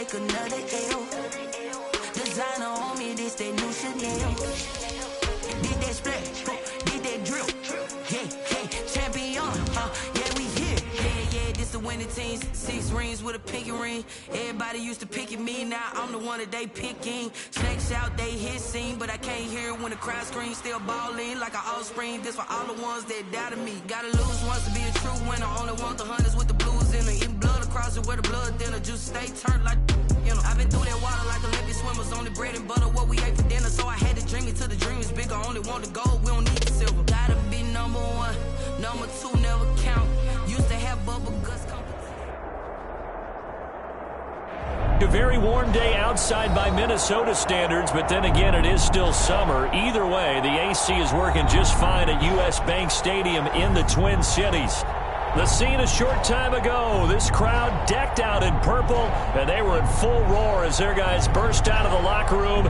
make another L. Designer on me, this that new Chanel. Did that split, did that drill. Yeah, champion, yeah, we here. Yeah, this the winning teams. 6 rings with a pinky ring. Everybody used to pick at me, now I'm the one that they picking. Snakes out, they hit scene, but I can't hear it when the crowd screams. Still balling like an offspring. This for all the ones that doubted me. Gotta lose once to be a true winner. Only want the hunters with the blues in it. Eating blood across it where the blood thinner. Just stay turned like, you know. I've been through that water like Olympic swimmers. Only bread and butter, what we ate for dinner. So I had to dream it till the dream is bigger. Only want the gold, we don't need the silver. Gotta be number 1, number 2 never count. Used to have bubble guts. A very warm day outside by Minnesota standards, but then again, it is still summer. Either way, the AC is working just fine at U.S. Bank Stadium in the Twin Cities. The scene a short time ago, this crowd decked out in purple, and they were in full roar as their guys burst out of the locker room.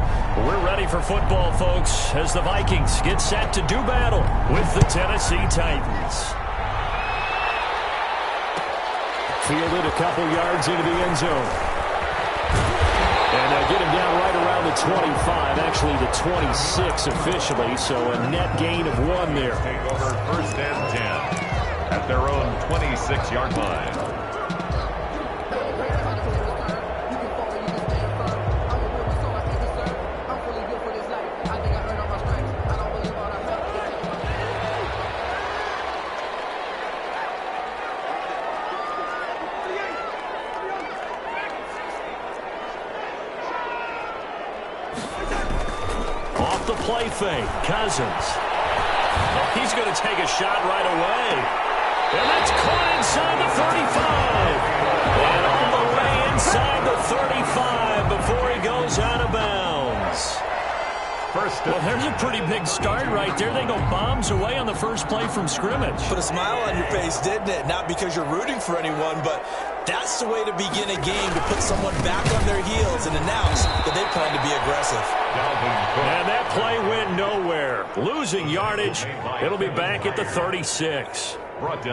We're ready for football, folks, as the Vikings get set to do battle with the Tennessee Titans. Fielded a couple yards into the end zone. And get him down right around the 25, actually the 26 officially, so a net gain of 1 there. Take over 1st and 10 at their own 26-yard line. Off the play fake, Cousins. Oh, he's going to take a shot right away. And that's caught inside the 35. And all the way inside the 35 before he goes out of bounds. Well, there's a pretty big start right there. They go bombs away on the first play from scrimmage. Put a smile on your face, didn't it? Not because you're rooting for anyone, but that's the way to begin a game, to put someone back on their heels and announce that they plan to be aggressive. And that play went nowhere. Losing yardage. It'll be back at the 36.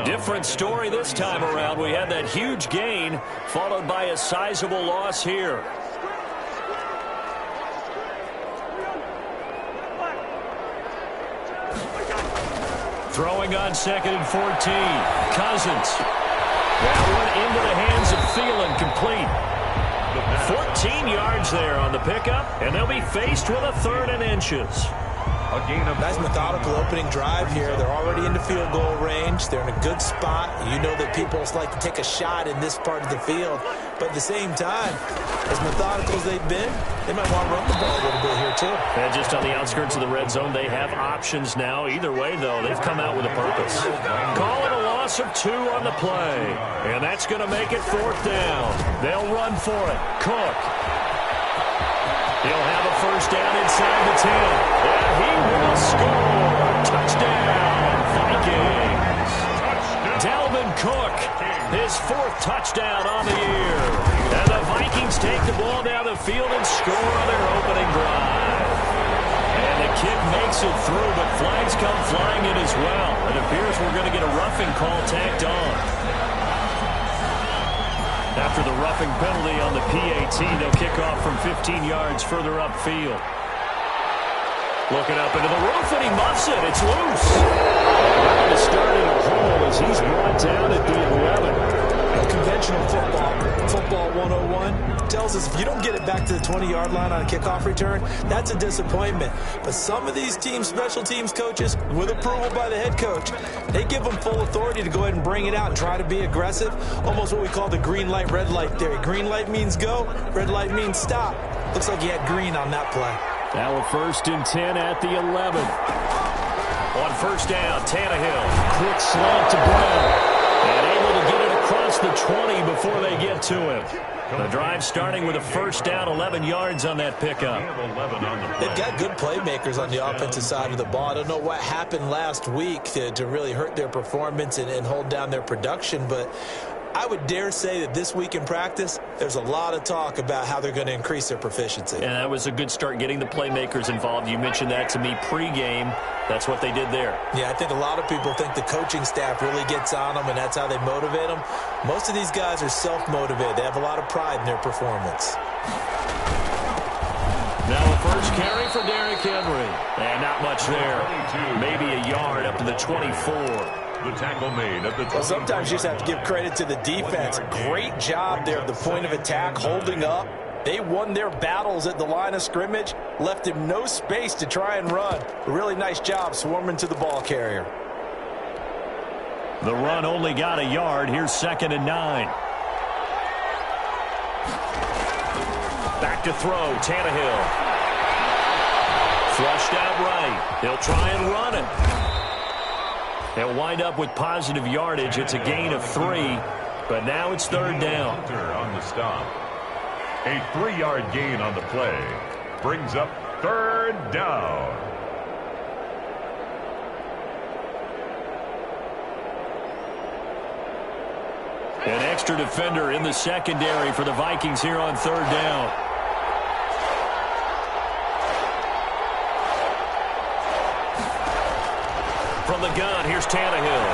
Different story this time around. We had that huge gain followed by a sizable loss here. Throwing on 2nd and 14. Cousins. That one into the hands of Thielen, complete. 14 yards there on the pickup, and they'll be faced with a 3rd and inches. Nice methodical opening drive here. They're already into field goal range. They're in a good spot. You know that people like to take a shot in this part of the field. But at the same time, as methodical as they've been, they might want to run the ball a little bit here too. And just on the outskirts of the red zone, they have options now. Either way, though, they've come out with a purpose. Call it a loss of 2 on the play. And that's going to make it 4th down. They'll run for it. Cook. He'll have a 1st down inside the 10. And he will score. Touchdown, Vikings. Dalvin Cook, his 4th touchdown on the year. And the Vikings take the ball down the field and score on their opening drive. And the kick makes it through, but flags come flying in as well. It appears we're going to get a roughing call tacked on. After the roughing penalty on the PAT, they'll kick off from 15 yards further upfield. Looking up into the roof, and he muffs it. It's loose. And going to start in a hole as he's brought down at the 11. Conventional football 101 tells us if you don't get it back to the 20-yard line on a kickoff return, that's a disappointment. But some of these teams, special teams coaches, with approval by the head coach, they give them full authority to go ahead and bring it out and try to be aggressive. Almost what we call the green light, red light theory. Green light means go, red light means stop. Looks like he had green on that play. Now a 1st and 10 at the 11. On 1st down, Tannehill. Quick slant to Brown. And able to get it across the 20 before they get to him. The drive starting with a 1st down, 11 yards on that pickup. They've got good playmakers on the offensive side of the ball. I don't know what happened last week to really hurt their performance and hold down their production, but I would dare say that this week in practice, there's a lot of talk about how they're going to increase their proficiency. And that was a good start getting the playmakers involved. You mentioned that to me pregame. That's what they did there. Yeah, I think a lot of people think the coaching staff really gets on them, and that's how they motivate them. Most of these guys are self-motivated. They have a lot of pride in their performance. Now a first carry for Derrick Henry. And not much there. Maybe a yard up to the 24. The tackle made at the 24. Well, sometimes you just have to give credit to the defense. Great job there at the point of attack, holding up. They won their battles at the line of scrimmage, left him no space to try and run. A really nice job swarming to the ball carrier. The run only got a yard. Here's 2nd and 9. Back to throw, Tannehill. Flushed out right. He'll try and run it. They'll wind up with positive yardage. It's a gain of 3, but now it's 3rd down. On the stop. A 3-yard gain on the play brings up 3rd down. An extra defender in the secondary for the Vikings here on 3rd down. From the gun, here's Tannehill.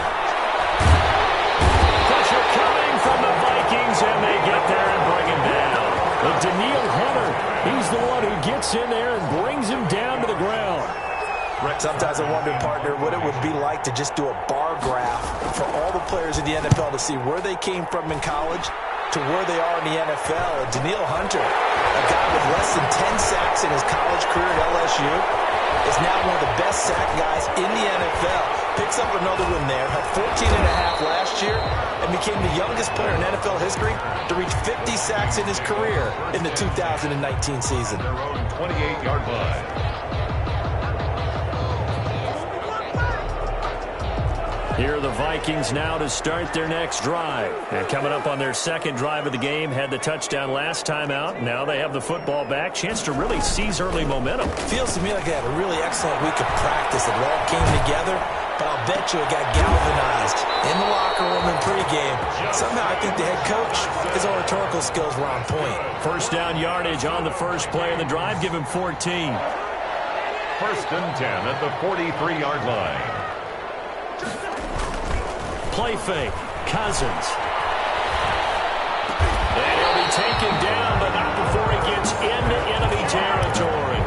Pressure coming from the Vikings, and they get there and bring him down. But Daniil Hunter, he's the one who gets in there and brings him down to the ground. Sometimes I wonder, partner, what it would be like to just do a bar graph for all the players in the NFL to see where they came from in college to where they are in the NFL. And Daniil Hunter, a guy with less than 10 sacks in his college career at LSU, is now one of the best sack guys in the NFL. Picks up another one there, had 14.5 last year, and became the youngest player in NFL history to reach 50 sacks in his career in the 2019 season. Their own 28-yard line. Here are the Vikings now to start their next drive. And coming up on their 2nd drive of the game, had the touchdown last time out. Now they have the football back. Chance to really seize early momentum. Feels to me like they had a really excellent week of practice. It all came together, but I'll bet you it got galvanized in the locker room in pregame. Somehow I think the head coach, his oratorical skills were on point. 1st down yardage on the first play of the drive. Give him 14. 1st and 10 at the 43-yard line. Play fake. Cousins. And he'll be taken down, but not before he gets into enemy territory.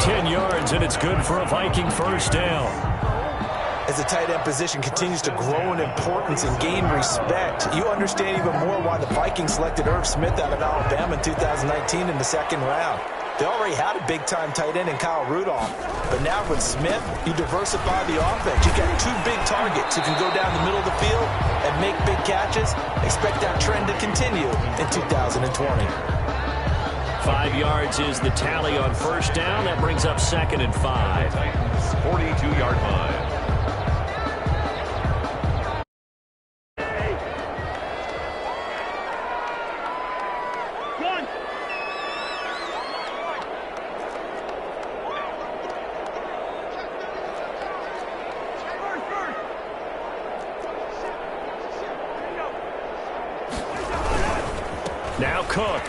10 yards, and it's good for a Viking 1st down. As the tight end position continues to grow in importance and gain respect, you understand even more why the Vikings selected Irv Smith out of Alabama in 2019 in the 2nd round. They already had a big-time tight end in Kyle Rudolph, but now with Smith, you diversify the offense. You got 2 big targets who can go down the middle of the field and make big catches. Expect that trend to continue in 2020. 5 yards is the tally on 1st down. That brings up 2nd and 5. 42-yard line. Now Cook.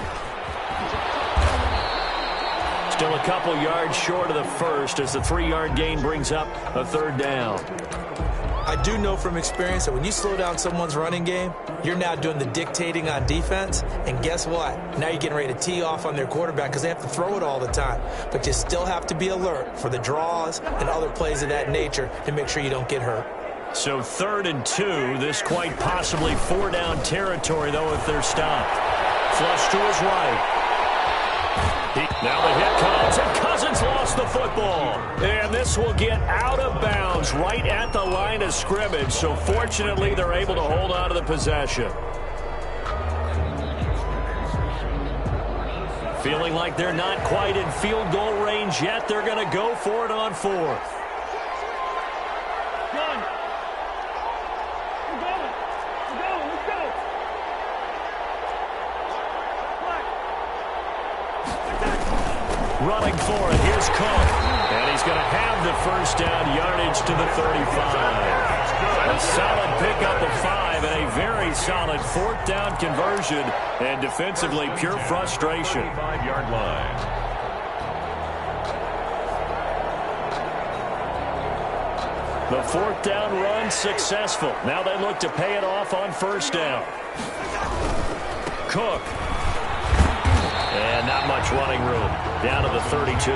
Still a couple yards short of the first as the 3-yard gain brings up a 3rd down. I do know from experience that when you slow down someone's running game, you're now doing the dictating on defense. And guess what? Now you're getting ready to tee off on their quarterback because they have to throw it all the time. But you still have to be alert for the draws and other plays of that nature to make sure you don't get hurt. So 3rd and 2. This quite possibly 4-down territory, though, if they're stopped. Flush to his right. Now the hit comes, and Cousins lost the football. And this will get out of bounds right at the line of scrimmage. So fortunately, they're able to hold on to the possession. Feeling like they're not quite in field goal range yet. They're going to go for it on 4th. Running for it. Here's Cook. And he's going to have the 1st down yardage to the 35. A solid pickup of 5 and a very really solid fourth down conversion, and defensively pure frustration. 25-yard line. The fourth down run successful. Now they look to pay it off on first down. Cook. And not much running room. Down to the 32.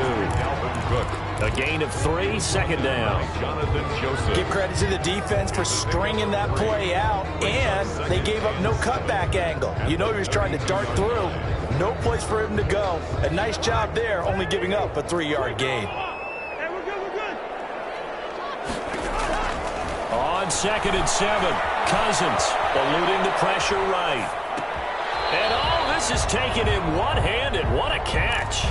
Cook. A gain of 3, second down. Jonathan Joseph. Give credit to the defense for stringing that play out, and they gave up no cutback angle. You know he was trying to dart through. No place for him to go. A nice job there, only giving up a 3-yard gain. On 2nd and 7, Cousins eluding the pressure right. And all this is taken in one-handed. What a catch.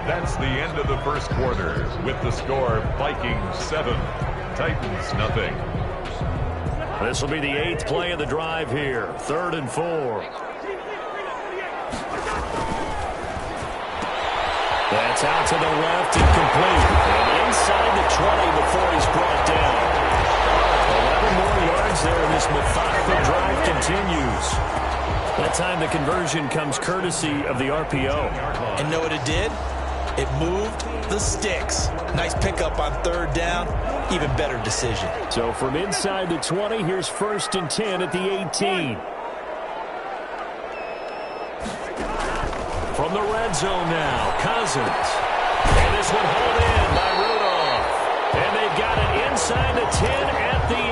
That's the end of the first quarter with the score Vikings 7, Titans nothing. This will be the 8th play of the drive here. 3rd and 4. That's out to the left and complete. And inside the 20 before he's brought down. 11 more yards there, and this methodical drive continues. That time the conversion comes courtesy of the RPO. And know what it did? It moved the sticks. Nice pickup on 3rd down. Even better decision. So from inside the 20, here's 1st and 10 at the 18. From the red zone now, Cousins. And this one hauled in by Rudolph. And they've got it inside the 10 at the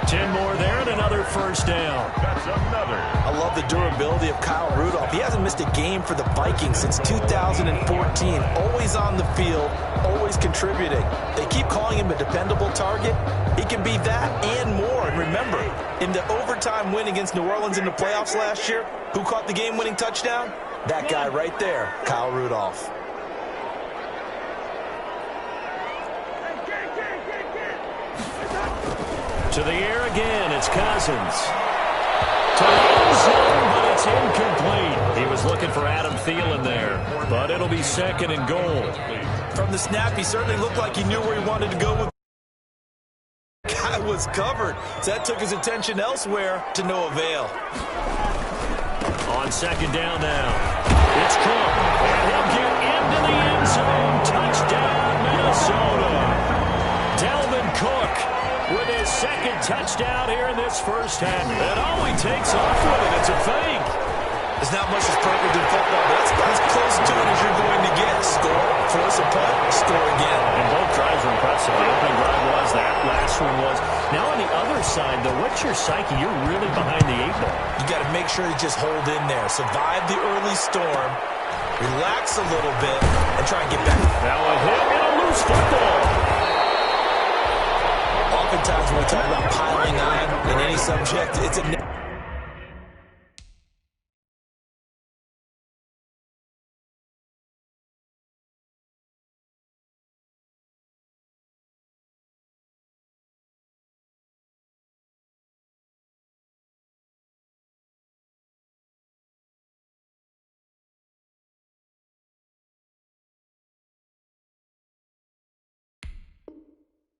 8. 10 more there and another first down. That's another. I love the durability of Kyle Rudolph. He hasn't missed a game for the Vikings since 2014. Always on the field, always contributing. They keep calling him a dependable target. He can be that and more. And remember, in the overtime win against New Orleans in the playoffs last year, who caught the game-winning touchdown? That guy right there, Kyle Rudolph. To the air again, it's Cousins. To the end zone, but it's incomplete. He was looking for Adam Thielen there, but it'll be 2nd and goal. From the snap, he certainly looked like he knew where he wanted to go with. Guy was covered, so that took his attention elsewhere to no avail. On 2nd down now, it's Cook, and he'll get into the end zone. Touchdown, Minnesota. Dalvin Cook with his 2nd touchdown here in this first half. And all he takes off with it, it's a fake. There's not much that's perfect in football, but that's about as close to it as you're going to get. Score, force a punt, score again. And both drives were impressive. The opening drive was, that last one was. Now on the other side, though, what's your psyche? You're really behind the 8 ball. You got to make sure you just hold in there. Survive the early storm, relax a little bit, and try and get back. Now a hit and a loose football. Oftentimes when we talk about piling on in any subject, it's a...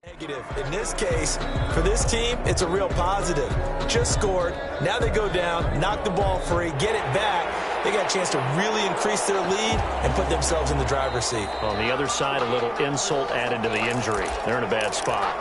negative. In this case, for this team, it's a real positive. Just scored. Now they go down, knock the ball free, get it back. They got a chance to really increase their lead and put themselves in the driver's seat. On the other side, a little insult added to the injury. They're in a bad spot.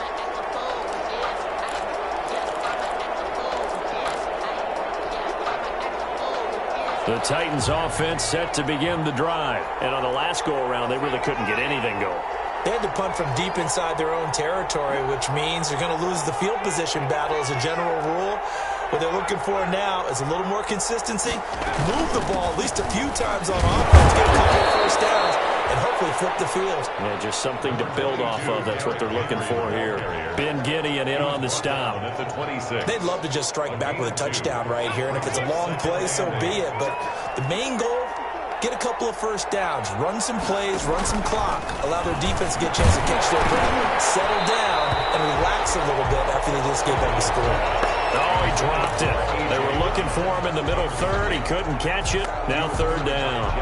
The Titans offense set to begin the drive. And on the last go-around, they really couldn't get anything going. They had to punt from deep inside their own territory, which means they're going to lose the field position battle as a general rule. What they're looking for now is a little more consistency, move the ball at least a few times on offense, get a couple of first downs, and hopefully flip the field. Yeah, just something to build off of. That's what they're looking for here. Ben Gideon in on the stop. They'd love to just strike back with a touchdown right here, and if it's a long play, so be it. But the main goal, get a couple of first downs, run some plays, run some clock, allow their defense to get a chance to catch their breath, settle down, and relax a little bit after they just gave up the score. Oh, he dropped it. They were looking for him in the middle third. He couldn't catch it. Now third down.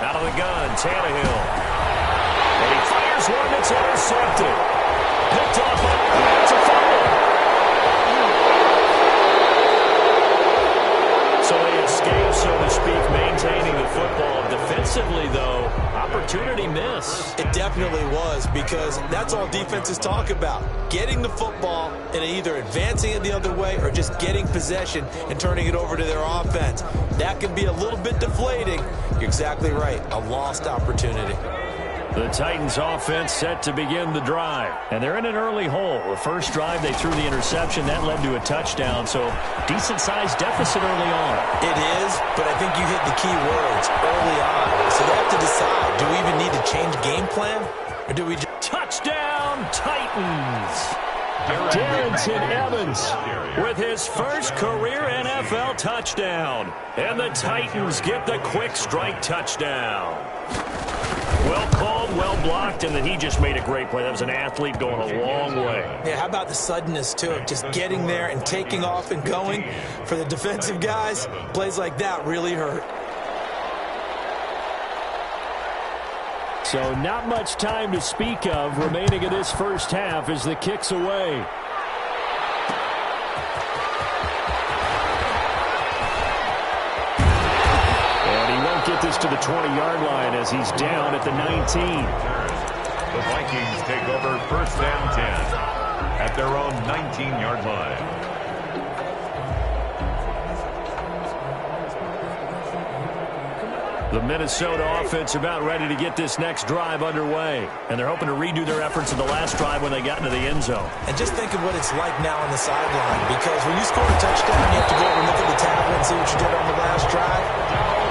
Out of the gun, Tannehill. And he fires one that's intercepted. Picked off. It's a fumble. So they escape, so to speak, maintaining the football. Defensively, though, opportunity miss. It definitely was, because that's all defenses talk about. Getting the football and either advancing it the other way or just getting possession and turning it over to their offense. That can be a little bit deflating. You're exactly right. A lost opportunity. The Titans offense set to begin the drive. And they're in an early hole. The first drive, they threw the interception. That led to a touchdown. So decent-sized deficit early on. It is, but I think you hit the key words early on. So they have to decide, do we even need to change game plan? Or do we just... Touchdown, Titans! Darrington Evans with his first career NFL touchdown. And the Titans get the quick strike touchdown. Well called, well blocked, and then he just made a great play. That was an athlete going a long way. Yeah, how about the suddenness, too, of just getting there and taking off and going? For the defensive guys, plays like that really hurt. So not much time to speak of remaining in this first half as the kick's away. Get this to the 20-yard line as he's down at the 19. The Vikings take over first down 10 at their own 19-yard line. The Minnesota offense about ready to get this next drive underway. And they're hoping to redo their efforts in the last drive when they got into the end zone. And just think of what it's like now on the sideline, because when you score a touchdown, you have to go over and look at the tablet and see what you did on the last drive.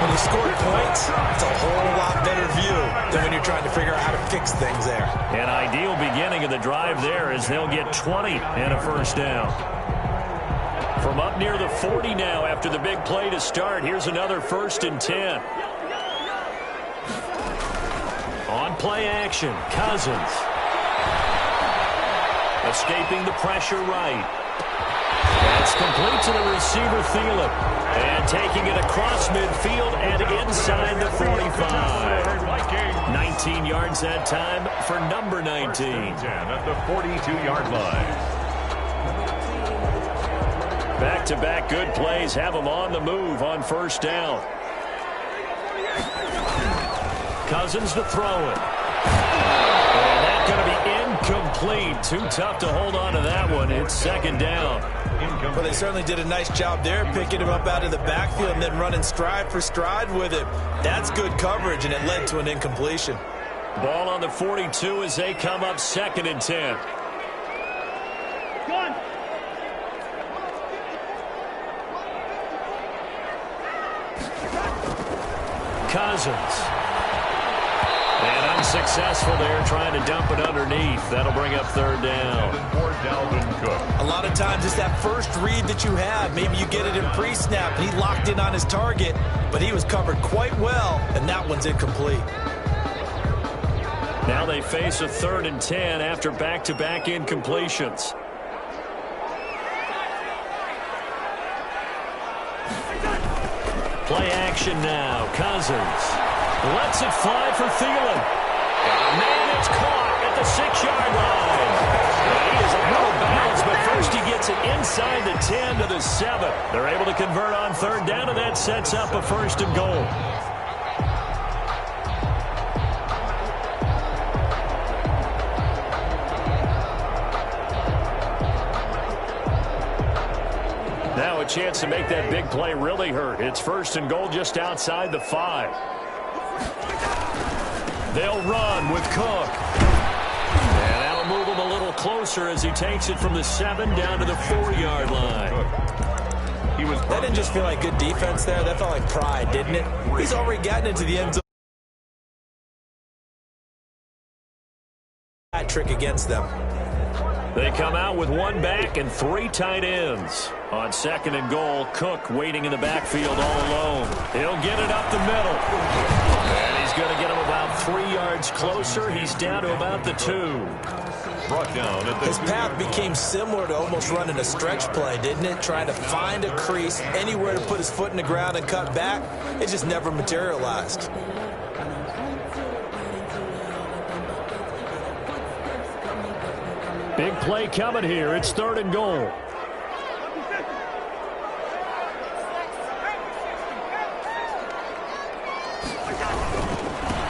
When you score points, it's a whole lot better view than when you're trying to figure out how to fix things there. An ideal beginning of the drive there is they'll get 20 and a first down. From up near the 40 now after the big play to start, here's another 1st and 10. On play action, Cousins. Escaping the pressure right. That's complete to the receiver, Thielen. And taking it across midfield and inside the 45. 19 yards that time for number 19. At the 42-yard line. Back-to-back good plays have them on the move on first down. Cousins to throw it. And that's going to be incomplete. Too tough to hold on to that one. It's second down. Well, they certainly did a nice job there, picking him up out of the backfield and then running stride for stride with it. That's good coverage, and it led to an incompletion. Ball on the 42 as they come up 2nd and 10. Cousins. And unsuccessful there, trying to dump it underneath. That'll bring up third down. A lot of times it's that first read that you have. Maybe you get it in pre-snap, and he locked in on his target, but he was covered quite well, and that one's incomplete. Now they face a 3rd and 10 after back-to-back incompletions. Play action now. Cousins lets it fly for Thielen. Man, it's caught at the 6-yard line. He is out of bounds, but first he gets it inside the 10 to the 7. They're able to convert on third down, and that sets up a 1st and goal. Now a chance to make that big play really hurt. It's 1st and goal just outside the 5. They'll run with Cook. And that'll move him a little closer as he takes it from the 7 down to the 4-yard line. That didn't just feel like good defense there. That felt like pride, didn't it? He's already gotten into the end zone. trick against them. They come out with one back and three tight ends. On second and goal, Cook waiting in the backfield all alone. He'll get it up the middle. And he's going to get him about 3 yards closer. He's down to about the 2. Brought down at the His path became similar to almost running a stretch play, didn't it? Trying to find a crease, anywhere to put his foot in the ground and cut back. It just never materialized. Big play coming here. It's third and goal.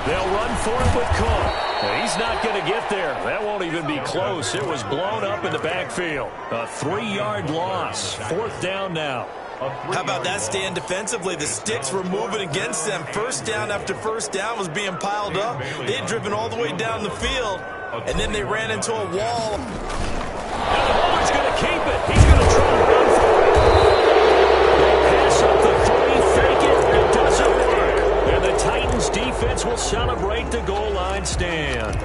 They'll run for it with Cook. He's not going to get there. That won't even be close. It was blown up in the backfield. A 3-yard loss. Fourth down now. How about that stand defensively? The sticks were moving against them. First down after first down was being piled up. They had driven all the way down the field, and then they ran into a wall. And the Bulldog's going to keep it. He's going to try to run for it. They pass up the 3, fake it. It doesn't work. And the Titans defense will celebrate the goal line stand.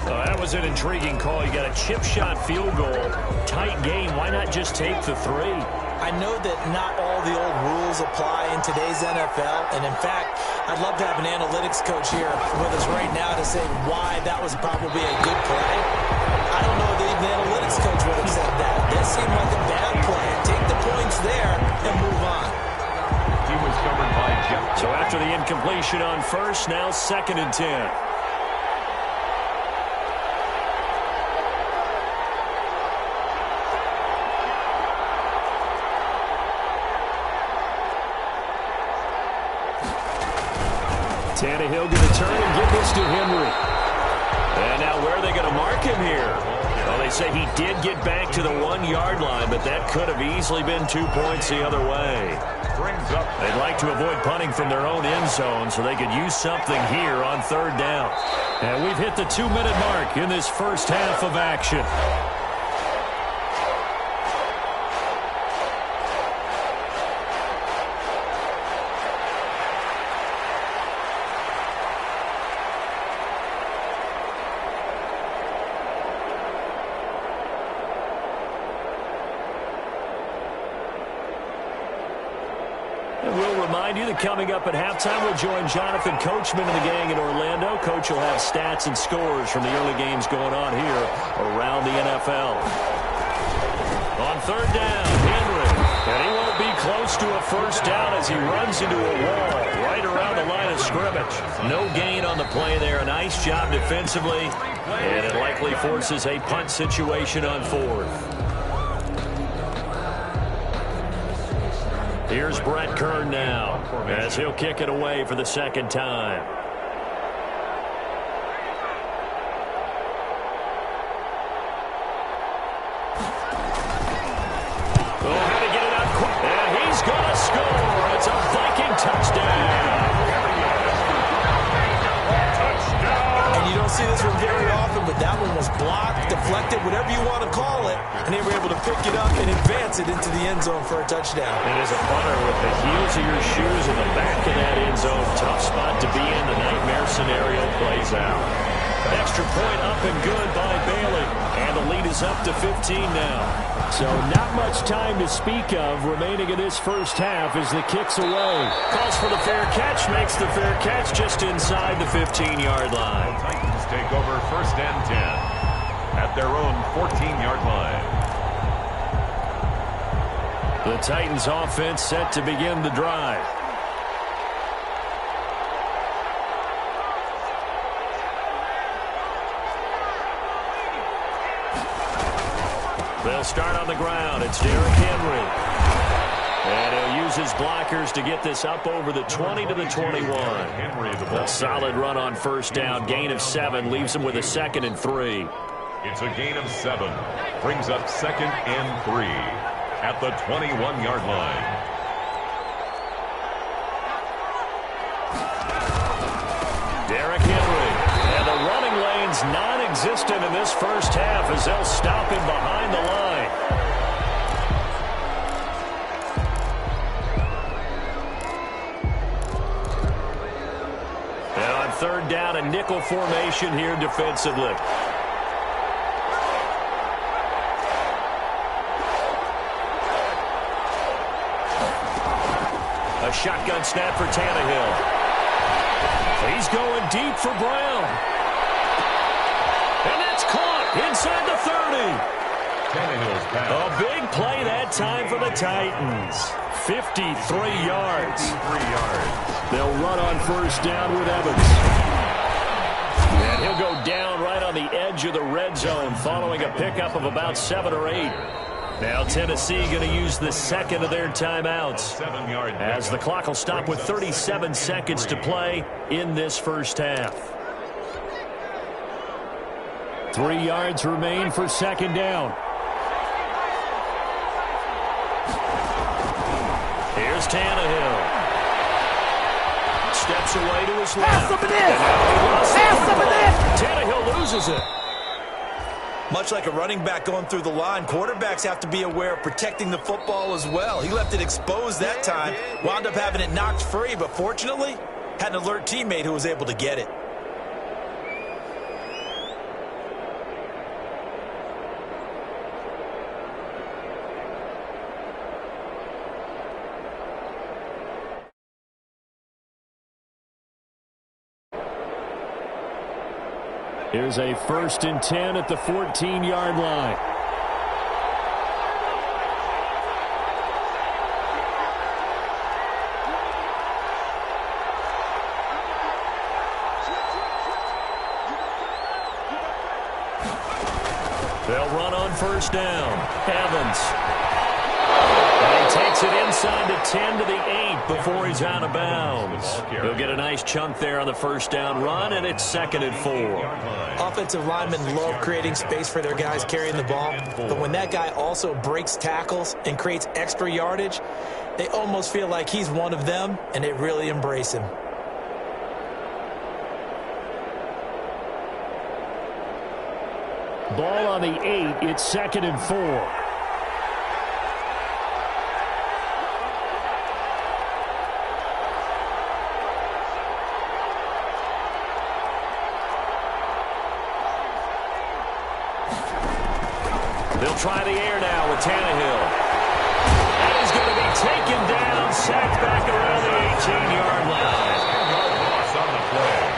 That was an intriguing call. You got a chip shot field goal. Tight game. Why not just take the 3? I know that not all the old rules apply in today's NFL, and in fact, I'd love to have an analytics coach here with us right now to say why that was probably a good play. I don't know that even the analytics coach would have said that. That seemed like a bad play. Take the points there and move on. He was covered by Jeff. So after the incompletion on first, now second and 10. Tannehill going to turn and give this to Henry. And now where are they going to mark him here? Well, they say he did get back to the 1-yard line, but that could have easily been 2 points the other way. They'd like to avoid punting from their own end zone so they could use something here on third down. And we've hit the 2-minute mark in this first half of action. Coming up at halftime, we'll join Jonathan Coachman and the gang in Orlando. Coach will have stats and scores from the early games going on here around the NFL. On third down, Henry. And he won't be close to a first down as he runs into a wall right around the line of scrimmage. No gain on the play there. A nice job defensively. And it likely forces a punt situation on fourth. Here's Brett Kern now as he'll kick it away for the second time. Oh, how to get it out quick. And he's going to score. It's a Viking touchdown. And you don't see this one very often, but that one was blocked, deflected, whatever you want to call it, and they were able to pick it up and advance it into the end zone for a touchdown. And as a punter with the heels of your shoes in the back of that end zone, tough spot to be in. The nightmare scenario plays out. Extra point up and good by Bailey. And the lead is up to 15 now. So not much time to speak of remaining in this first half as the kick's away. Calls for the fair catch, makes the fair catch just inside the 15-yard line. Titans take over first and 10 at their own 14-yard line. The Titans offense set to begin the drive. They'll start on the ground. It's Derrick Henry. And he'll use his blockers to get this up over the 20 to the 21. A solid run on first down. Gain of 7 leaves him with a second and 3. It's a gain of 7. Brings up second and 3 at the 21-yard line. Derrick Henry. And the running lane's non-existent in this first half as they'll stop him behind the line. And on third down, a nickel formation here defensively. A shotgun snap for Tannehill. He's going deep for Brown. And that's caught inside the 30. A big play that time for the Titans. 53 yards. They'll run on first down with Evans. And he'll go down right on the edge of the red zone following a pickup of about 7 or 8. Now Tennessee going to use the second of their timeouts as the clock will stop with 37 seconds to play in this first half. 3 yards remain for second down. Here's Tannehill. Steps away to his left. Pass up it. Tannehill loses it. Much like a running back going through the line, quarterbacks have to be aware of protecting the football as well. He left it exposed that time, wound up having it knocked free, but fortunately, had an alert teammate who was able to get it. Here's a 1st and 10 at the 14-yard line. They'll run on first down. Evans. And he takes it inside the 10 to the 8 before he's out of bounds. He'll get a nice chunk there on the first down run, and it's 2nd and 4. Offensive linemen love creating space for their guys carrying the ball, but when that guy also breaks tackles and creates extra yardage, they almost feel like he's one of them, and they really embrace him. Ball on the 8. It's 2nd and 4. They'll try the air now with Tannehill. And he's going to be taken down, sacked back around the 18-yard line.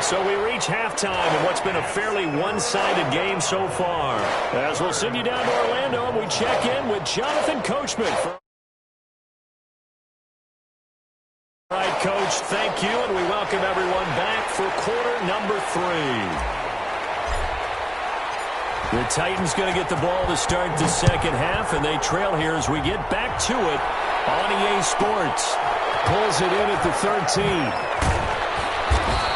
So we reach halftime in what's been a fairly one-sided game so far. As we'll send you down to Orlando, and we check in with Jonathan Coachman. All right, Coach, thank you, and we welcome everyone back for quarter number 3. The Titans going to get the ball to start the second half, and they trail here as we get back to it on EA Sports. Pulls it in at the 13.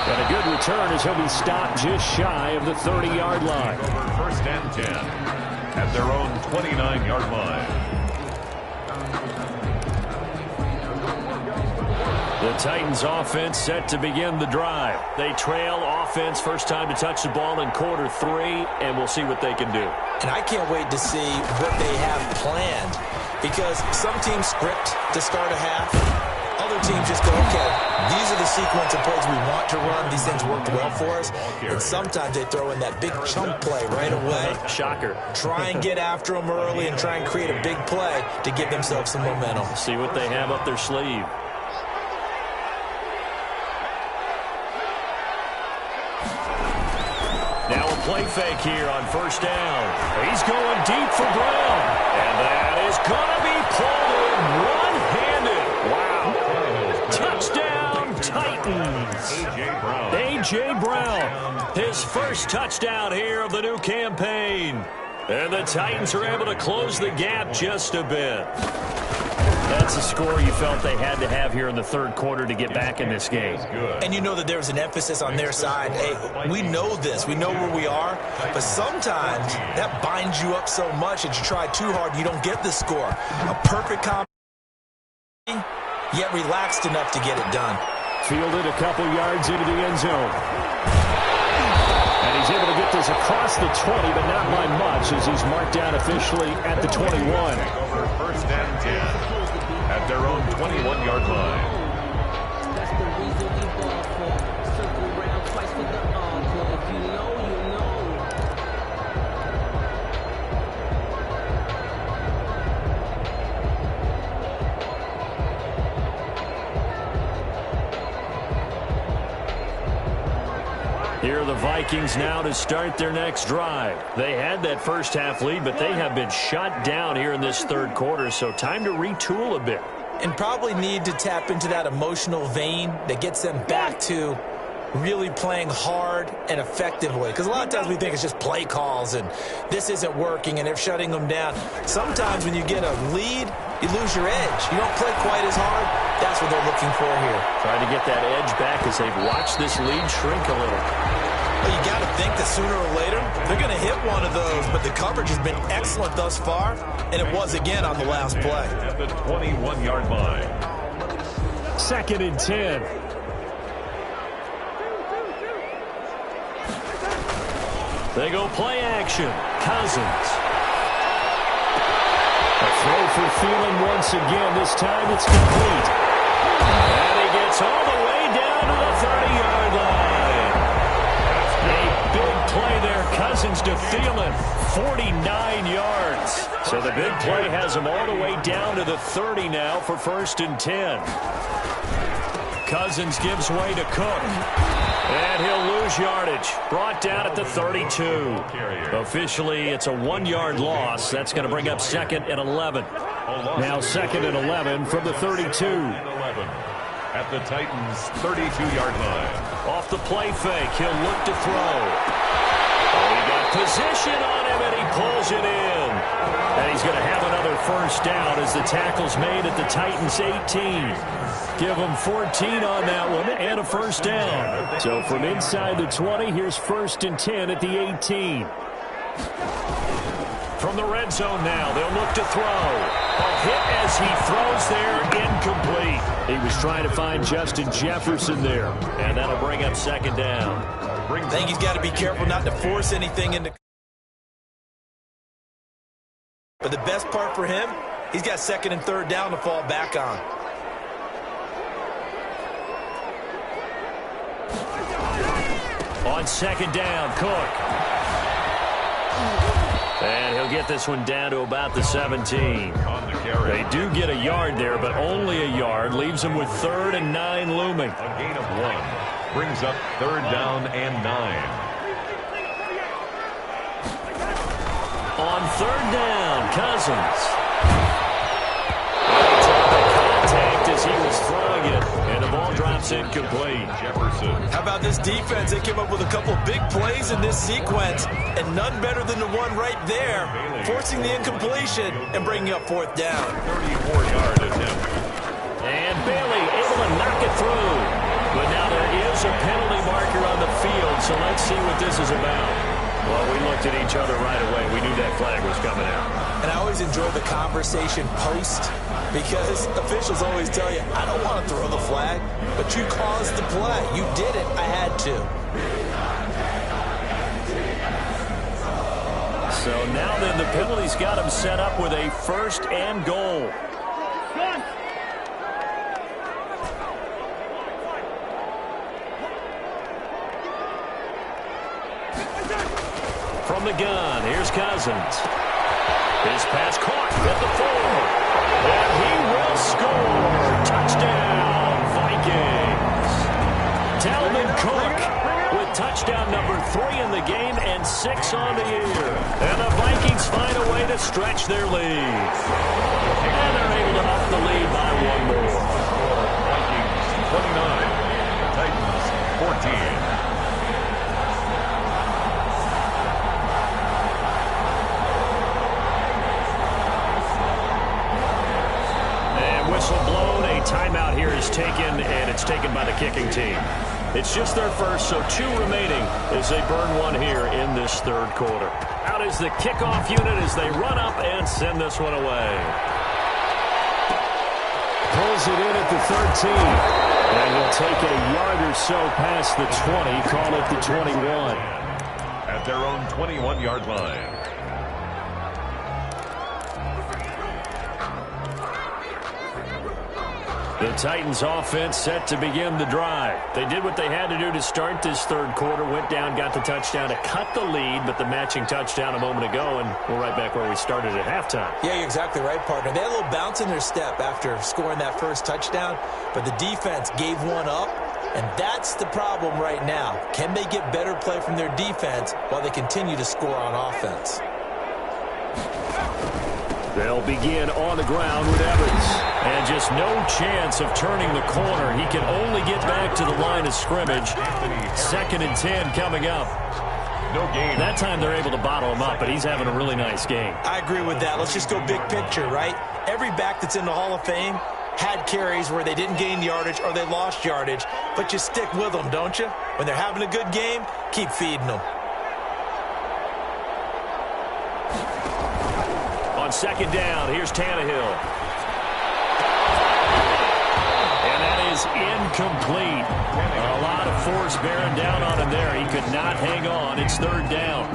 And a good return as he'll be stopped just shy of the 30-yard line. Over 1st and 10 at their own 29-yard line. The Titans offense set to begin the drive. They trail offense, first time to touch the ball in quarter 3, and we'll see what they can do. And I can't wait to see what they have planned, because some teams script to start a half. Other teams just go, okay, these are the sequence of plays we want to run. These things worked well for us. And sometimes they throw in that big chunk play right away. Shocker. Try and get after them early and try and create a big play to give themselves some momentum. See what they have up their sleeve. Now a play fake here on first down. He's going deep for Brown. And that is going to be pulled in one-handed. Wow. Touchdown, Titans. A.J. Brown. His first touchdown here of the new campaign. And the Titans are able to close the gap just a bit. That's a score you felt they had to have here in the third quarter to get back in this game. And you know that there was an emphasis on their side. Hey, we know this. We know where we are. But sometimes that binds you up so much that you try too hard and you don't get the score. A perfect combination, yet relaxed enough to get it done. Fielded a couple yards into the end zone. And he's able to get this across the 20, but not by much as he's marked down officially at the 21. Over 1st and 10. At their own 21-yard line. That's the reason we ball for. Circle round twice for the encore. If you know, you know. Vikings now to start their next drive. They had that first half lead, but they have been shut down here in this third quarter, so time to retool a bit. And probably need to tap into that emotional vein that gets them back to really playing hard and effectively. Because a lot of times we think it's just play calls and this isn't working and they're shutting them down. Sometimes when you get a lead, you lose your edge. You don't play quite as hard. That's what they're looking for here. Trying to get that edge back as they've watched this lead shrink a little. Well, you got to think that sooner or later they're going to hit one of those, but the coverage has been excellent thus far, and it was again on the last play. At the 21-yard line. 2nd and 10. They go play action. Cousins. A throw for Thielen once again. This time it's complete. And he gets all the way down to the 30-yard line. A big play there. Cousins to Thielen. 49 yards. So the big play has him all the way down to the 30 now for 1st and 10. Cousins gives way to Cook. And he'll lose yardage. Brought down at the 32. Officially, it's a 1-yard loss. That's going to bring up 2nd and 11. Now 2nd and 11 from the 32. At the Titans' 32-yard line. Off the play fake, he'll look to throw. Oh, he got position on him, and he pulls it in. And he's going to have another first down as the tackle's made at the Titans' 18. Give them 14 on that one and a first down. So from inside the 20, here's 1st and 10 at the 18. From the red zone now, they'll look to throw. A hit as he throws there, incomplete. He was trying to find Justin Jefferson there, and that'll bring up 2nd down. I think he's got to be careful not to force anything into. But the best part for him, he's got 2nd and 3rd down to fall back on. On 2nd down, Cook. And he'll get this one down to about the 17. They do get a yard there, but only a yard. Leaves them with 3rd and 9 looming. A gain of 1. Brings up 3rd down and 9. On 3rd down, Cousins. Contact as he was throwing it, and the ball drops incomplete. Jefferson. How about this defense? They came up with a couple big plays in this sequence, and none better than the one right there, forcing the incompletion and bringing up 4th down. 34-yard attempt. And Bailey able to knock it through. But now there is a penalty marker on the field, so let's see what this is about. Well, we looked at each other right away. We knew that flag was coming out. And I always enjoy the conversation post, because officials always tell you, I don't want to throw the flag, but you caused the play. You did it. I had to. So now then the penalty's got him set up with a 1st and goal. From the gun, here's Cousins. His pass caught at the 4. And he will score. Touchdown, Vikings. Dalvin Cook with touchdown number 3 in the game and 6 on the year. And the Vikings find a way to stretch their lead. And they're able to up the lead by 1 more. Vikings 29. Titans 14. Whistle blown, a timeout here is taken, and it's taken by the kicking team. It's just their first, so 2 remaining as they burn 1 here in this 3rd quarter. Out is the kickoff unit as they run up and send this one away. Pulls it in at the 13. And will take it a yard or so past the 20, call it the 21. At their own 21-yard line. The Titans offense set to begin the drive. They did what they had to do to start this 3rd quarter, went down, got the touchdown to cut the lead, but the matching touchdown a moment ago, and we're right back where we started at halftime. Yeah, you're exactly right, partner. They had a little bounce in their step after scoring that first touchdown, but the defense gave one up And that's the problem right now. Can they get better play from their defense while they continue to score on offense? They'll begin on the ground with Evans. And just no chance of turning the corner. He can only get back to the line of scrimmage. 2nd and 10 coming up. No gain. That time they're able to bottle him up, but he's having a really nice game. I agree with that. Let's just go big picture, right? Every back that's in the Hall of Fame had carries where they didn't gain yardage or they lost yardage, but you stick with them, don't you? When they're having a good game, keep feeding them. On 2nd down, here's Tannehill. And that is incomplete. A lot of force bearing down on him there. He could not hang on. It's 3rd down.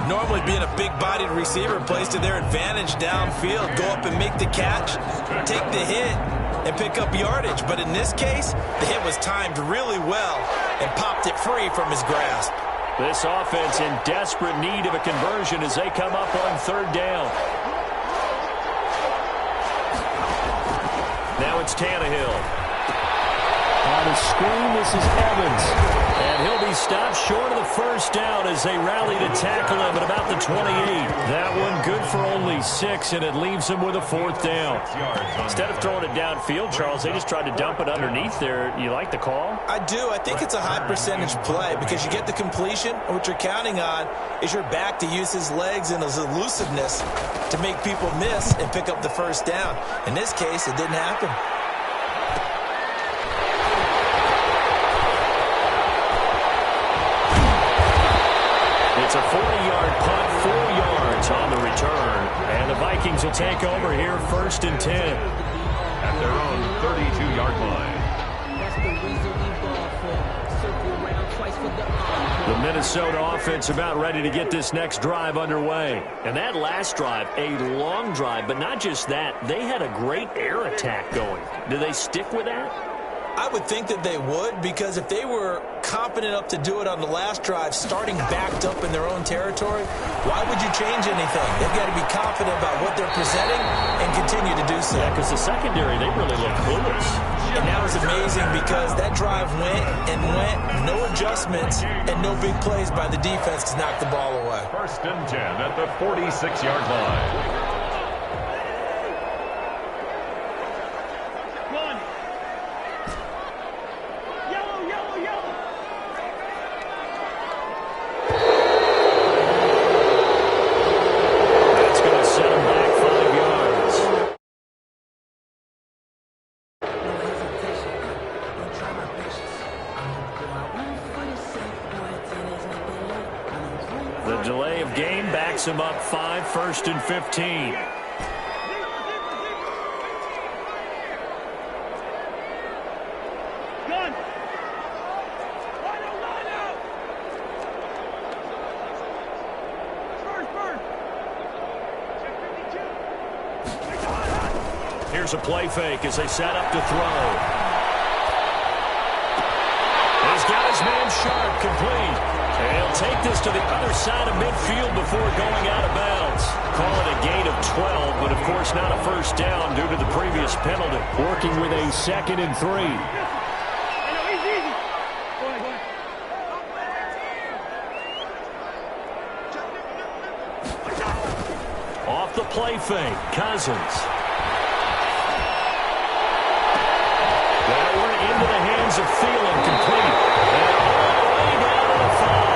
Normally being a big-bodied receiver plays to their advantage downfield. Go up and make the catch, take the hit, and pick up yardage. But in this case, the hit was timed really well and popped it free from his grasp. This offense in desperate need of a conversion as they come up on 3rd down. Now it's Tannehill. On a screen, this is Evans. And he'll be stopped short of the 1st down as they rally to tackle him at about the 28. That one good for only 6, and it leaves him with a 4th down. Instead of throwing it downfield, Charles, they just tried to dump it underneath there. You like the call? I do. I think it's a high percentage play because you get the completion, and what you're counting on is your back to use his legs and his elusiveness to make people miss and pick up the 1st down. In this case, it didn't happen. It's a 40-yard punt, 4 yards on the return. And the Vikings will take over here 1st and 10. At their own 32-yard line. That's the reason we ball for. Circle around twice for the The Minnesota offense about ready to get this next drive underway. And that last drive, a long drive, but not just that. They had a great air attack going. Do they stick with that? I would think that they would, because if they were confident enough to do it on the last drive, starting backed up in their own territory, why would you change anything? They've got to be confident about what they're presenting and continue to do so. Yeah, because the secondary, they really look clueless. And that was amazing because that drive went and went, no adjustments, and no big plays by the defense to knock the ball away. 1st and 10 at the 46-yard line. The delay of game backs him up 5, 1st and 15. Here's a play fake as they set up to throw. He's got his man Sharp complete. And he'll take this to the other side of midfield before going out of bounds. Call it a gain of 12, but of course not a 1st down due to the previous penalty. Working with a 2nd and 3. Off the play fake, Cousins. That one into the hands of Thielen, complete. And all the way down to the 5.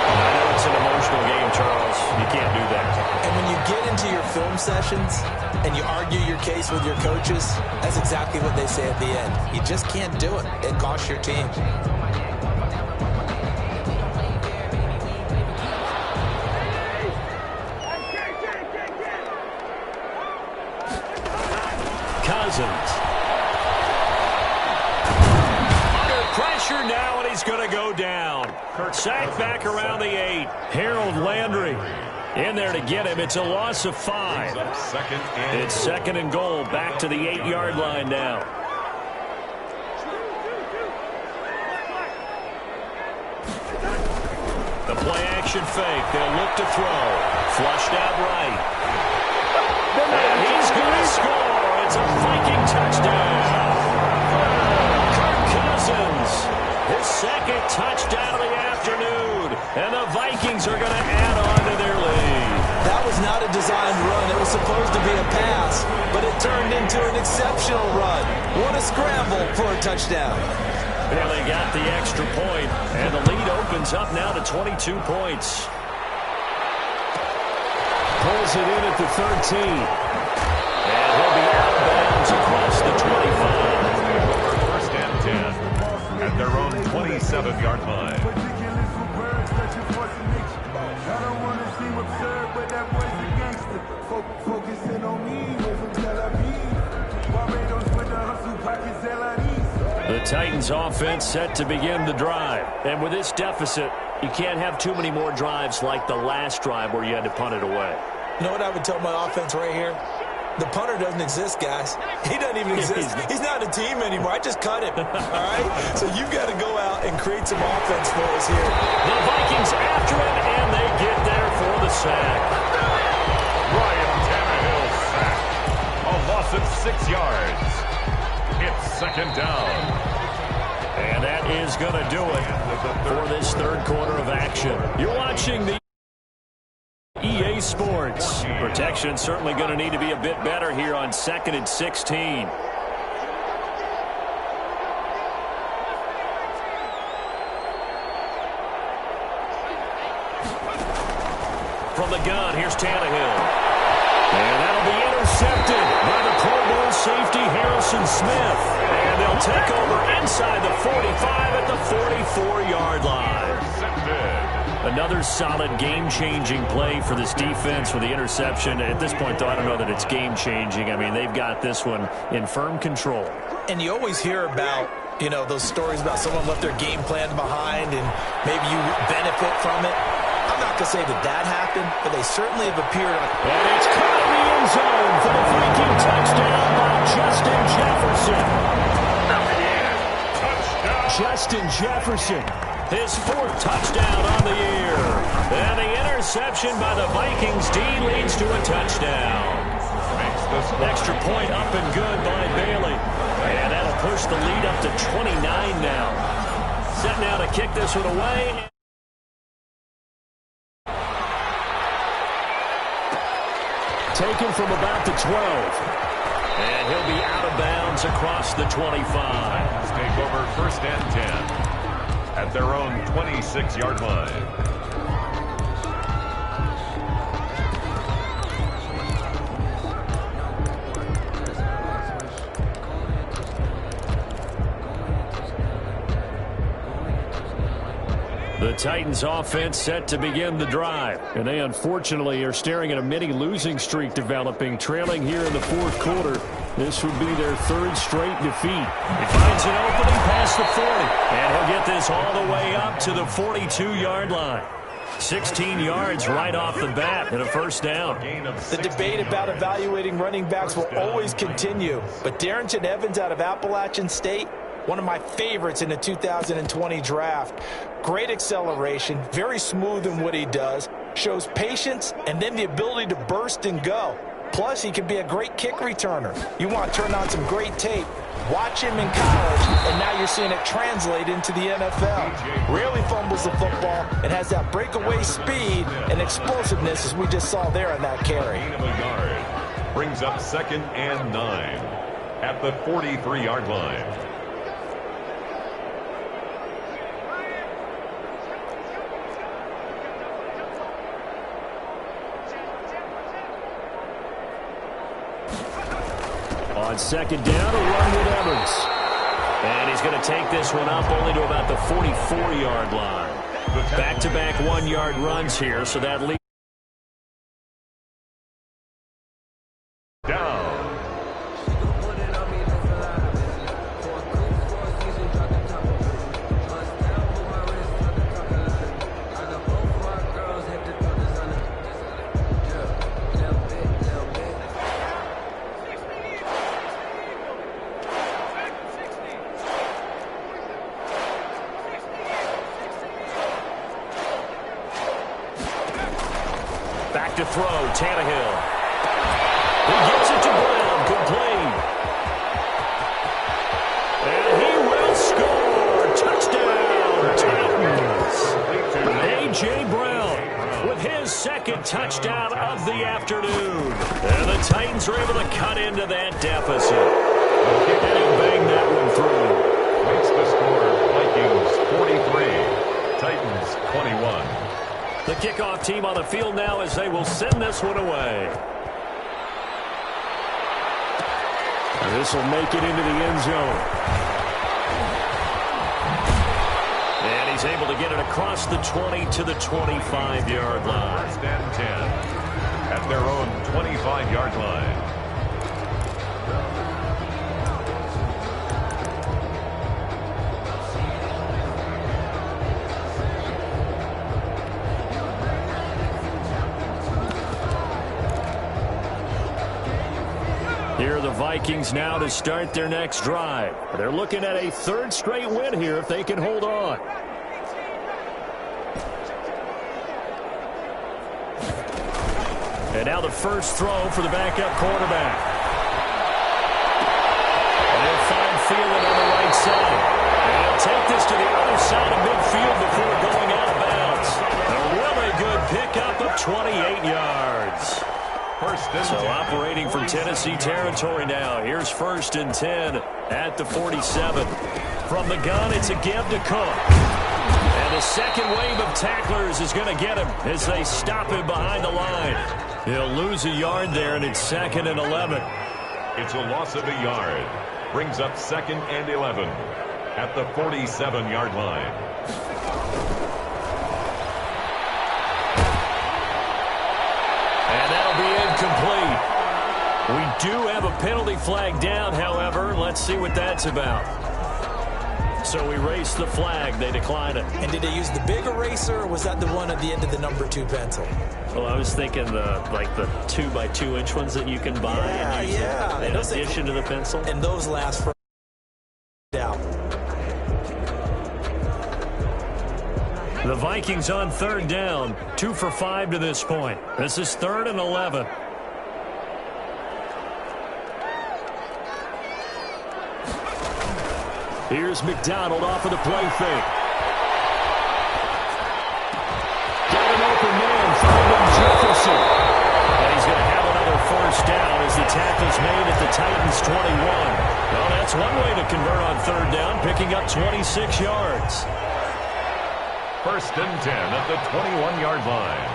I know it's an emotional game, Charles. You can't do that. And when you get into your film sessions and you argue your case with your coaches, that's exactly what they say at the end. You just can't do it. It costs your team. Cousins. Under pressure now, and he's going to go down. Sacked back around the 8. Harold Landry in there to get him. It's a loss of 5. It's 2nd and goal. Back to the 8-yard line now. The play-action fake. They'll look to throw. Flushed out right. And he's going to score. It's a Viking touchdown. his second touchdown of the afternoon. And the Vikings are going to add on to their lead. That was not a designed run. It was supposed to be a pass, but it turned into an exceptional run. What a scramble for a touchdown. Well, they got the extra point, and the lead opens up now to 22 points. Pulls it in at the 13. And he'll be out of bounds across the 25. First and 10 at their own 27-yard line. The Titans offense set to begin the drive. And with this deficit, you can't have too many more drives like the last drive where you had to punt it away. You know what I would tell my offense right here? The punter doesn't exist, guys. He doesn't even exist. He's not a team anymore. I just cut him. All right? So you've got to go out and create some offense for us here. The Vikings after him, and they get there for the sack. Ryan Tannehill sack. A loss of 6 yards. It's second down. And that is going to do it for this third quarter of action. You're watching the EA Sports. Protection certainly going to need to be a bit better here on 2nd and 16. From the gun, here's Tannehill. And that'll be intercepted by the Pro Bowl safety Harrison Smith. And they'll take over inside the 45 at the 44-yard line. Another solid game-changing play for this defense with the interception. At this point, though, I don't know that it's game-changing. I mean, they've got this one in firm control. And you always hear about, you know, those stories about someone left their game plan behind and maybe you benefit from it. I'm not going to say that happened, but they certainly have appeared on. And it's caught in the end zone for the Viking touchdown by Justin Jefferson. Touchdown. Justin Jefferson, his 4th touchdown on the year. And the interception by the Vikings D leads to a touchdown. Extra point up and good by Bailey. And that'll push the lead up to 29 now. Set now to kick this one away. Taken from about the 12. And he'll be out of bounds across the 25. Take over first and 10 at their own 26-yard line. The Titans offense set to begin the drive. And they unfortunately are staring at a mini losing streak developing, trailing here in the 4th quarter. This would be their 3rd straight defeat. He finds an opening past the 40. And he'll get this all the way up to the 42-yard line. 16 yards right off the bat and a first down. The debate about evaluating running backs will always continue. But Darrington Evans out of Appalachian State, one of my favorites in the 2020 draft. Great acceleration, very smooth in what he does, shows patience, and then the ability to burst and go. Plus, he can be a great kick returner. You want to turn on some great tape. Watch him in college, and now you're seeing it translate into the NFL. Rarely fumbles the football and has that breakaway speed and explosiveness as we just saw there in that carry. Brings up 2nd and 9 at the 43-yard line. On 2nd down, a run with Evans. And he's going to take this one up only to about the 44-yard line. Back-to-back 1-yard runs here, so that leads. Back to throw, Tannehill. He gets it to Brown, complete. And he will score. Touchdown. his second touchdown of the afternoon. And the Titans are able to cut into that deficit. And he'll bang that one through. Makes the score Vikings 43, Titans 21. The kickoff team on the field now as they will send this one away. And this will make it into the end zone. And he's able to get it across the 20 to the 25-yard line. First and 10 at their own 25-yard line. Here are the Vikings now to start their next drive. They're looking at a third straight win here if they can hold on. And now the first throw for the backup quarterback. And he'll find Thielen on the right side. And he'll take this to the other side of midfield before going out of bounds. A really good pickup of 28 yards. So operating from Tennessee territory now. Here's 1st and 10 at the 47. From the gun, it's a give to Cook. And the second wave of tacklers is going to get him as they stop him behind the line. He'll lose a yard there, and it's 2nd and 11. It's a loss of a yard. Brings up 2nd and 11 at the 47-yard line. And that'll be incomplete. We do have a penalty flag down, however. Let's see what that's about. So we race the flag. They decline it. And did they use the big eraser, or was that the one at the end of the number 2 pencil? Well, I was thinking the 2x2-inch ones that you can buy and use in addition to the pencil. And those last for out. The Vikings on 3rd down, 2 for 5 to this point. This is 3rd and 11. Here's McDonald off of the play fake. Got an open man, finding Jefferson. And he's going to have another first down as the tackle's made at the Titans' 21. Well, that's one way to convert on 3rd down, picking up 26 yards. 1st and 10 at the 21-yard line.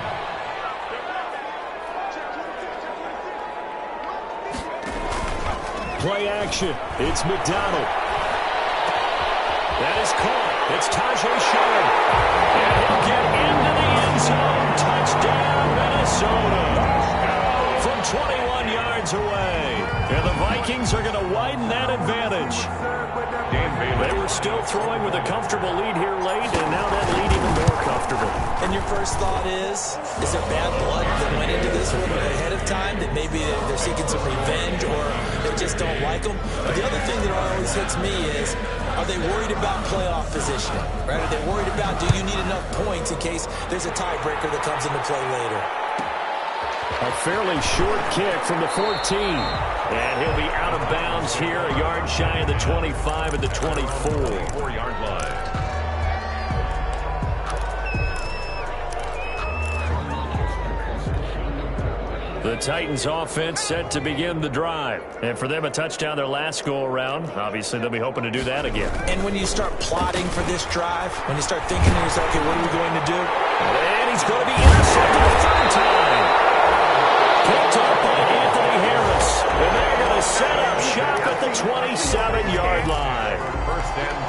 Play action. It's McDonald. That is caught. It's Tajay Sharp. And he'll get into the end zone. Touchdown, Minnesota. From 21 yards away. And the Vikings are going to widen that advantage. They were still throwing with a comfortable lead here late, and now that lead even more comfortable. And your first thought is there bad blood that went into this one ahead of time, that maybe they're seeking some revenge or they just don't like them? But the other thing that always hits me is, are they worried about playoff positioning? Right? Are they worried about, do you need enough points in case there's a tiebreaker that comes into play later? A fairly short kick from the 14. And he'll be out of bounds here, a yard shy of the 25 at the 24-yard line. The Titans offense set to begin the drive. And for them, a touchdown their last go-around. Obviously, they'll be hoping to do that again. And when you start plotting for this drive, when you start thinking to yourself, okay, what are we going to do? And he's going to be intercepted a 3rd time. Picked up by Anthony Harris. And they're going to set up shop at the 27-yard line.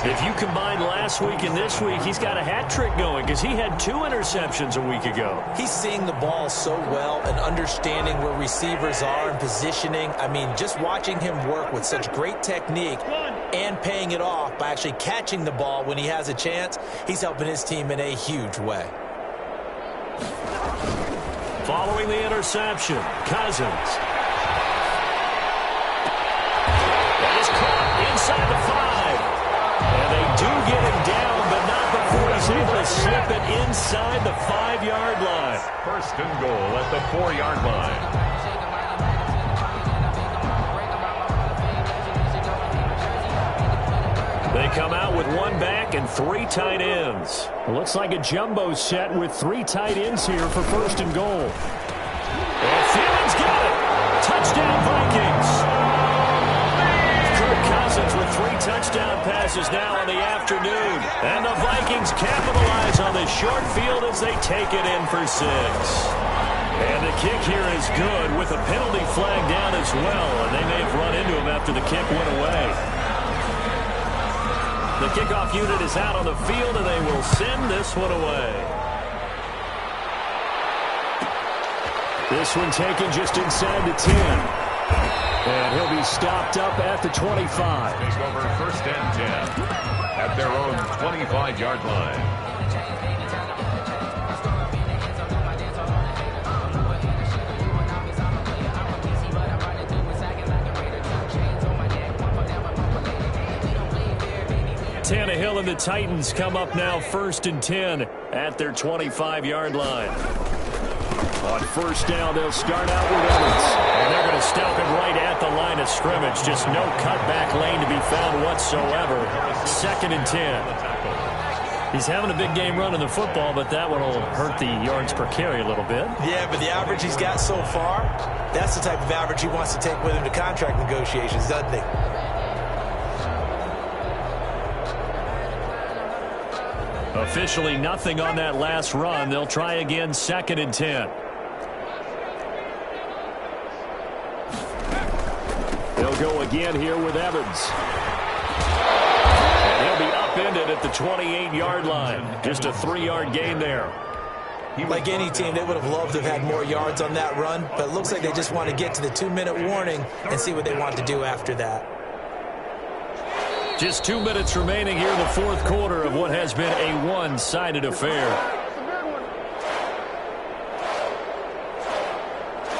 If you combine last week and this week, he's got a hat trick going because he had 2 interceptions a week ago. He's seeing the ball so well and understanding where receivers are and positioning. I mean, just watching him work with such great technique and paying it off by actually catching the ball when he has a chance, he's helping his team in a huge way. Following the interception, Cousins. That is caught inside the 5. And they do get him down, but not before he's able to slip it inside the 5-yard line. 1st and goal at the 4-yard line. They come out with one back and 3 tight ends. It looks like a jumbo set with 3 tight ends here for first and goal. And Thielman's got it. Touchdown, Vikings. Kirk Cousins with 3 touchdown passes now in the afternoon. And the Vikings capitalize on the short field as they take it in for 6. And the kick here is good with a penalty flag down as well. And they may have run into him after the kick went away. The kickoff unit is out on the field, and they will send this one away. This one taken just inside the 10. And he'll be stopped up at the 25. Take over first and 10 at their own 25-yard line. Tannehill and the Titans come up now first and 10 at their 25-yard line. On first down, they'll start out with Evans. And they're going to stop him right at the line of scrimmage. Just no cutback lane to be found whatsoever. Second and 10. He's having a big game running the football, but that one will hurt the yards per carry a little bit. Yeah, but the average he's got so far, that's the type of average he wants to take with him to contract negotiations, doesn't he? Officially nothing on that last run. They'll try again, second and 10. They'll go again here with Evans. And he'll be upended at the 28-yard line. Just a 3-yard gain there. Like any team, they would have loved to have had more yards on that run, but it looks like they just want to get to the 2-minute warning and see what they want to do after that. Just 2 minutes remaining here in the fourth quarter of what has been a one-sided affair.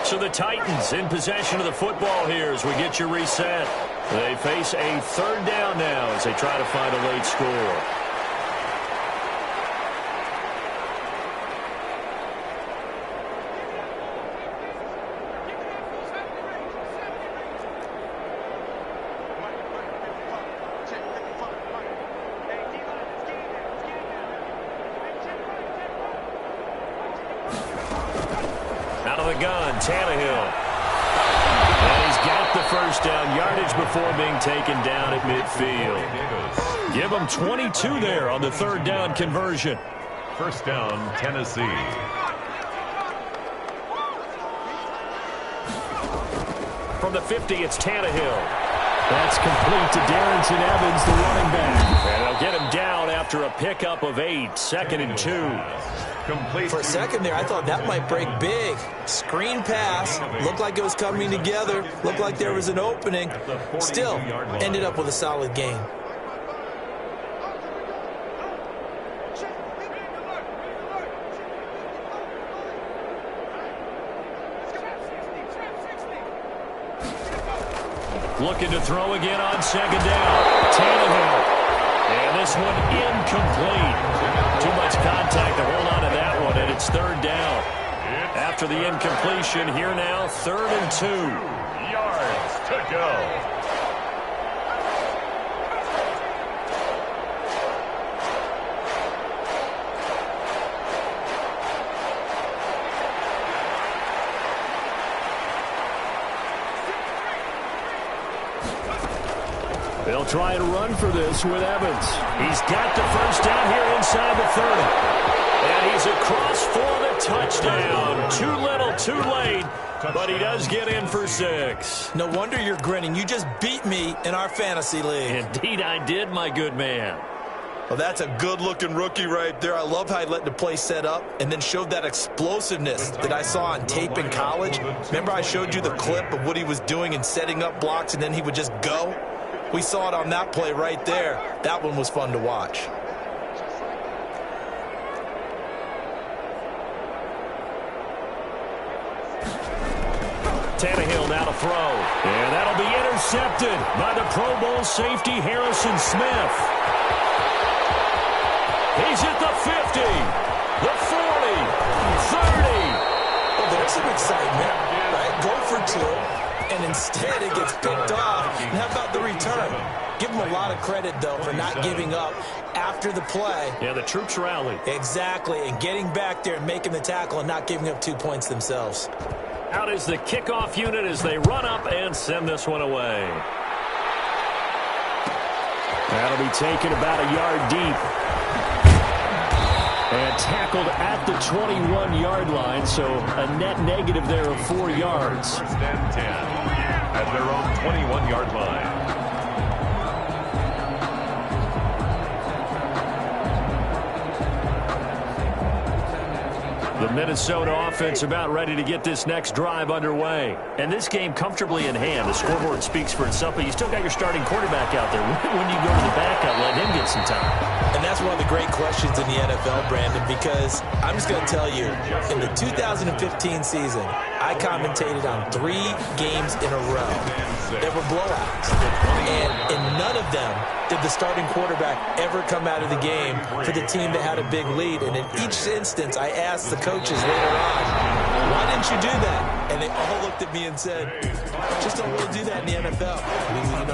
So the Titans in possession of the football here as we get you reset. They face a third down now as they try to find a late score. Tannehill. And he's got the first down yardage before being taken down at midfield. Give him 22 there on the third down conversion. First down, Tennessee. From the 50, it's Tannehill. That's complete to Darrington Evans, the running back. And they'll get him down after a pickup of 8, second and 2. Complete. For a second there, I thought that might break big. Screen pass. Looked like it was coming together. Looked like there was an opening. Still, ended up with a solid gain. Looking to throw again on second down. Tannehill. And this one incomplete. Too much contact to hold on to that one, and it's third down. After the incompletion, here now, third and 2. Yards to go. They'll try and run for this with Evans. He's got the first down here inside the 30. And he's across for the touchdown. Too little, too late, but he does get in for 6. No wonder you're grinning. You just beat me in our fantasy league. Indeed I did, my good man. Well, that's a good-looking rookie right there. I love how he let the play set up and then showed that explosiveness that I saw on tape in college. Remember I showed you the clip of what he was doing and setting up blocks, and then he would just go? We saw it on that play right there. That one was fun to watch. Tannehill now to throw. And that'll be intercepted by the Pro Bowl safety Harrison Smith. He's at the 50, the 40, 30. Well, there's some excitement, right? Go for 2. And instead it gets picked off. And how about the return? Give them a lot of credit, though, for not giving up after the play. Yeah, the troops rallied. Exactly, and getting back there and making the tackle and not giving up 2 points themselves. Out is the kickoff unit as they run up and send this one away. That'll be taken about a yard deep. And tackled at the 21-yard line, so a net negative there of 4 yards. First and 10 at their own 21-yard line. The Minnesota offense about ready to get this next drive underway. And this game comfortably in hand. The scoreboard speaks for itself, but you still got your starting quarterback out there. When you go to the backup, let him get some time. And that's one of the great questions in the NFL, Brandon, because I'm just going to tell you, in the 2015 season, I commentated on 3 games in a row that were blowouts. And in none of them did the starting quarterback ever come out of the game for the team that had a big lead. And in each instance, I asked the coaches later on, why didn't you do that? And they all looked at me and said, just don't really do that in the NFL.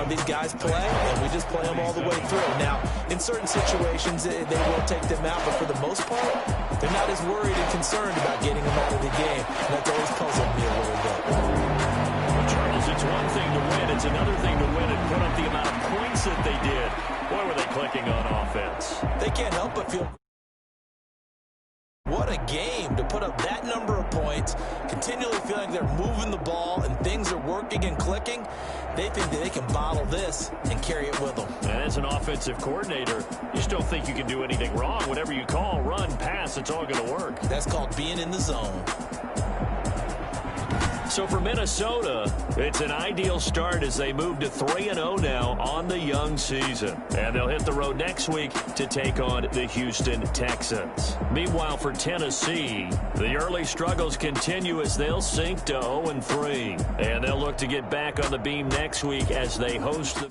These guys play, and we just play them all the way through. Now, in certain situations, they will take them out, but for the most part, they're not as worried and concerned about getting them out of the game. And that's always puzzled me a little bit. Charles, it's one thing to win. It's another thing to win and put up the amount of points that they did. Boy, were they clicking on offense. They can't help but feel... What a game to put up that number of points, continually feeling they're moving the ball and things are working and clicking. They think that they can bottle this and carry it with them. And as an offensive coordinator, you just don't think you can do anything wrong. Whatever you call, run, pass, it's all going to work. That's called being in the zone. So for Minnesota, it's an ideal start as they move to 3-0 now on the young season. And they'll hit the road next week to take on the Houston Texans. Meanwhile, for Tennessee, the early struggles continue as they'll sink to 0-3. And they'll look to get back on the beam next week as they host the